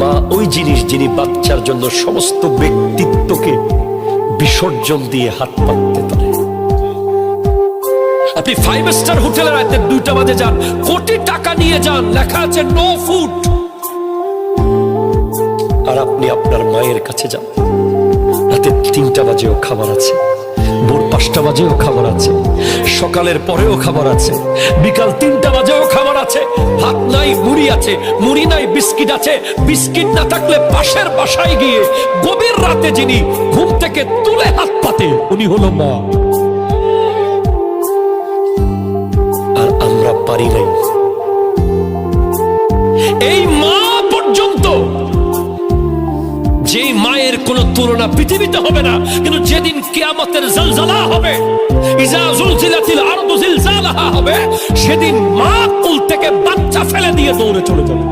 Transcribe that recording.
মা ওই জিনিস যিনি বাচ্চার জন্য সমস্ত ব্যক্তিত্বকে বিসর্জন দিয়ে হাত পাততে পারে। আপনি 5 স্টার হোটেলে রাতে 2টা বাজে যান, কোটি টাকা নিয়ে যান, লেখা আছে নো ফুড, আর আপনি আপনার মায়ের কাছে যান, রাতে 3টা বাজেও খাবার আছে, ভোর 5টা বাজেও খাবার আছে, সকালের পরেও খাবার আছে, বিকাল 3টা বাজেও খাবার আছে। ভাত নাই মুড়ি আছে, মুড়ি নাই বিস্কিট আছে, বিস্কিট না থাকলে পাশের বাসায় গিয়ে গভীর রাতে যিনি ঘুম থেকে তুলে হাত পাতে উনি হলো মা। আর আমরা পারি নাই। এই মা পর্যন্ত, যে মায়ের কোন তুলনা পৃথিবীতে হবে না, কিন্তু যেদিন কিয়ামতের জলজলা হবে, ইজা জুলজিলাতিল আরদু জিলজালাহা হবে, সেদিন মা কোল থেকে বাচ্চা ফেলে দিয়ে দৌড়ে চলে যাবে।